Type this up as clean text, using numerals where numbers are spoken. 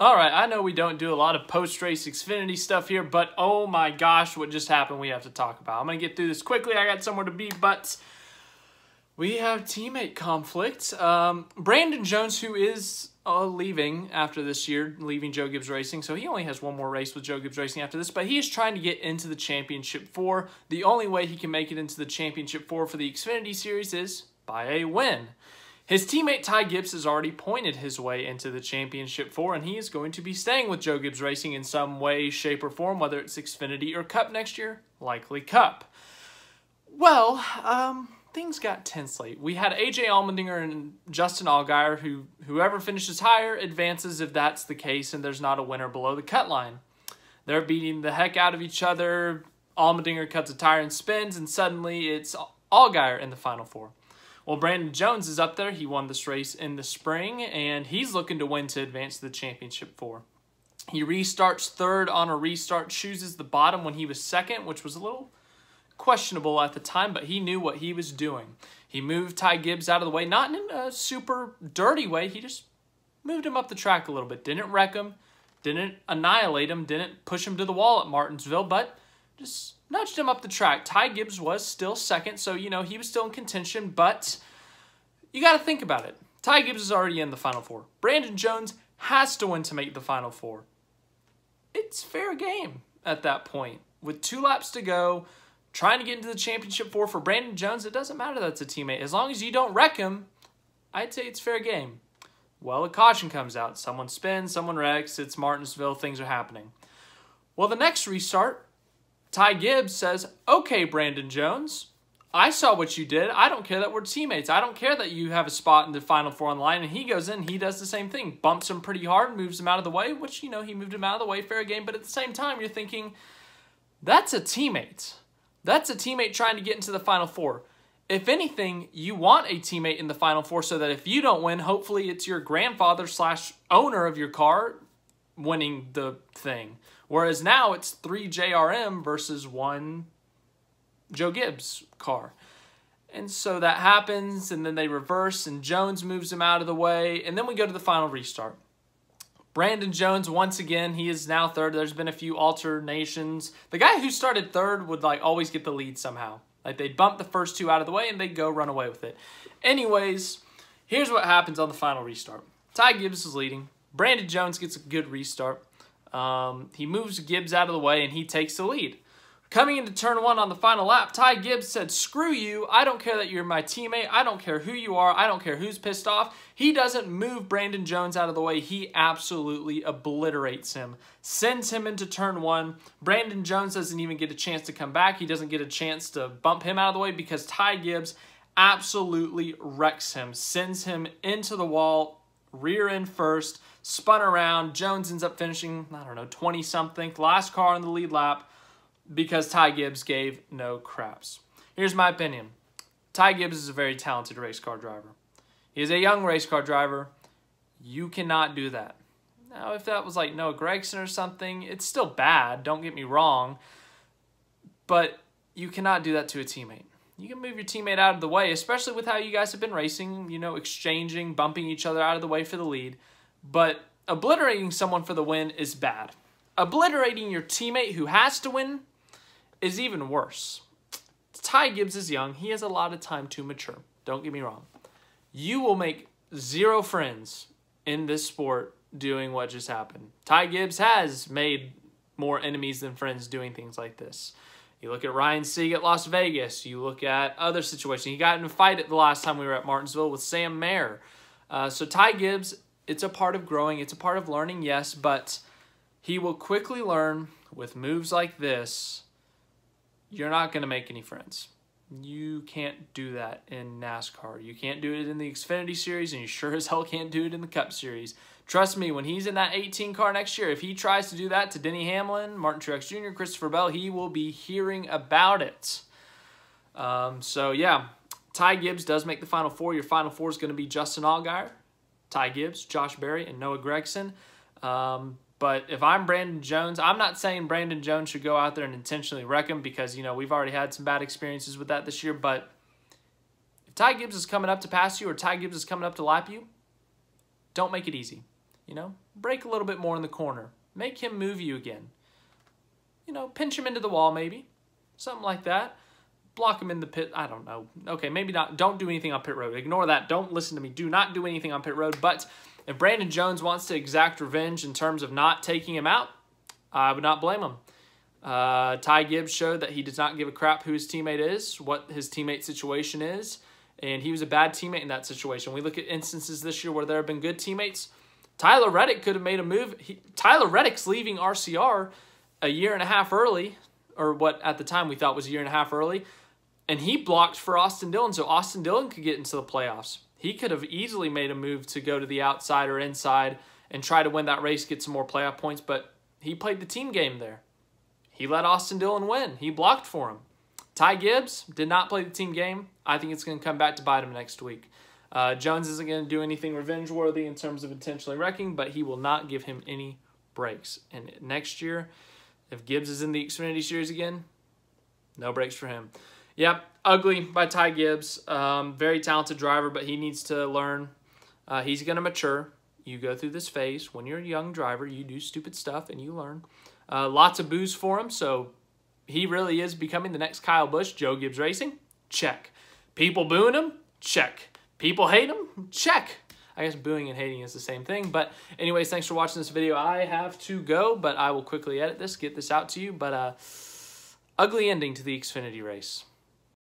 All right, I know we don't do a lot of post-race Xfinity stuff here, but oh my gosh, what just happened we have to talk about. I'm going to get through this quickly. I got somewhere to be, but we have teammate conflict. Brandon Jones, who is leaving after this year, leaving Joe Gibbs Racing, so he only has one more race with Joe Gibbs Racing after this, but he is trying to get into the Championship 4. The only way he can make it into the Championship 4 for the Xfinity Series is by a win. His teammate Ty Gibbs has already pointed his way into the Championship 4, and he is going to be staying with Joe Gibbs Racing in some way, shape, or form, whether it's Xfinity or Cup next year, likely Cup. Well, things got tense late. We had AJ Allmendinger and Justin Allgaier, whoever finishes higher advances if that's the case and there's not a winner below the cut line. They're beating the heck out of each other. Allmendinger cuts a tire and spins, and suddenly it's Allgaier in the Final Four. Well, Brandon Jones is up there. He won this race in the spring, and he's looking to win to advance to the Championship 4. He restarts third on a restart, chooses the bottom when he was second, which was a little questionable at the time, but he knew what he was doing. He moved Ty Gibbs out of the way, not in a super dirty way. He just moved him up the track a little bit. Didn't wreck him, didn't annihilate him, didn't push him to the wall at Martinsville, but just nudged him up the track. Ty Gibbs was still second, so, you know, he was still in contention, but you got to think about it. Ty Gibbs is already in the Final Four. Brandon Jones has to win to make the Final Four. It's fair game at that point. With 2 laps to go, trying to get into the Championship 4 for Brandon Jones, it doesn't matter that's a teammate. As long as you don't wreck him, I'd say it's fair game. Well, a caution comes out. Someone spins, someone wrecks. It's Martinsville. Things are happening. Well, the next restart, Ty Gibbs says, okay, Brandon Jones, I saw what you did. I don't care that we're teammates. I don't care that you have a spot in the Final Four on the line. And he goes in, he does the same thing. Bumps him pretty hard, moves him out of the way, which, you know, he moved him out of the way, fair game. But at the same time, you're thinking, that's a teammate. That's a teammate trying to get into the Final Four. If anything, you want a teammate in the Final Four so that if you don't win, hopefully it's your grandfather / owner of your car winning the thing. Whereas now it's 3 JRM versus 1 Joe Gibbs car. And so that happens, and then they reverse, and Jones moves him out of the way, and then we go to the final restart. Brandon Jones, once again, he is now third. There's been a few alternations. The guy who started third would like always get the lead somehow. Like they'd bump the first 2 out of the way, and they'd go run away with it. Anyways, here's what happens on the final restart. Ty Gibbs is leading. Brandon Jones gets a good restart. He moves Gibbs out of the way, and he takes the lead. Coming into turn 1 on the final lap, Ty Gibbs said, screw you. I don't care that you're my teammate. I don't care who you are. I don't care who's pissed off. He doesn't move Brandon Jones out of the way. He absolutely obliterates him. Sends him into turn 1. Brandon Jones doesn't even get a chance to come back. He doesn't get a chance to bump him out of the way because Ty Gibbs absolutely wrecks him. Sends him into the wall, rear end first, spun around. Jones ends up finishing, I don't know, 20-something. Last car on the lead lap. Because Ty Gibbs gave no craps. Here's my opinion. Ty Gibbs is a very talented race car driver. He is a young race car driver. You cannot do that. Now, if that was like Noah Gragson or something, it's still bad, don't get me wrong. But you cannot do that to a teammate. You can move your teammate out of the way, especially with how you guys have been racing, you know, exchanging, bumping each other out of the way for the lead. But obliterating someone for the win is bad. Obliterating your teammate who has to win is even worse. Ty Gibbs is young. He has a lot of time to mature. Don't get me wrong. You will make 0 friends in this sport doing what just happened. Ty Gibbs has made more enemies than friends doing things like this. You look at Ryan Sieg at Las Vegas. You look at other situations. He got in a fight at the last time we were at Martinsville with Sam Mayer. So Ty Gibbs, it's a part of growing. It's a part of learning, yes, but he will quickly learn with moves like this, you're not going to make any friends. You can't do that in NASCAR. You can't do it in the Xfinity Series, and you sure as hell can't do it in the Cup Series. Trust me, when he's in that 18 car next year, if he tries to do that to Denny Hamlin, Martin Truex Jr., Christopher Bell, he will be hearing about it. So, yeah, Ty Gibbs does make the Final Four. Your Final Four is going to be Justin Allgaier, Ty Gibbs, Josh Berry, and Noah Gragson. But if I'm Brandon Jones, I'm not saying Brandon Jones should go out there and intentionally wreck him because, you know, we've already had some bad experiences with that this year. But if Ty Gibbs is coming up to pass you or Ty Gibbs is coming up to lap you, don't make it easy. You know, brake a little bit more in the corner. Make him move you again. You know, pinch him into the wall maybe. Something like that. Block him in the pit. I don't know. Okay, maybe not. Don't do anything on pit road. Ignore that. Don't listen to me. Do not do anything on pit road. But if Brandon Jones wants to exact revenge in terms of not taking him out, I would not blame him. Ty Gibbs showed that he does not give a crap who his teammate is, what his teammate situation is, and he was a bad teammate in that situation. We look at instances this year where there have been good teammates. Tyler Reddick could have made a move. Tyler Reddick's leaving RCR a year and a half early, or what at the time we thought was a year and a half early, and he blocked for Austin Dillon, so Austin Dillon could get into the playoffs. He could have easily made a move to go to the outside or inside and try to win that race, get some more playoff points, but he played the team game there. He let Austin Dillon win. He blocked for him. Ty Gibbs did not play the team game. I think it's going to come back to bite him next week. Jones isn't going to do anything revenge-worthy in terms of intentionally wrecking, but he will not give him any breaks. And next year, if Gibbs is in the Xfinity Series again, no breaks for him. Yep, ugly by Ty Gibbs. Very talented driver, but he needs to learn. He's going to mature. You go through this phase. When you're a young driver, you do stupid stuff and you learn. Lots of boos for him, so he really is becoming the next Kyle Busch. Joe Gibbs Racing? Check. People booing him? Check. People hate him? Check. I guess booing and hating is the same thing. But anyways, thanks for watching this video. I have to go, but I will quickly edit this, get this out to you. But ugly ending to the Xfinity race.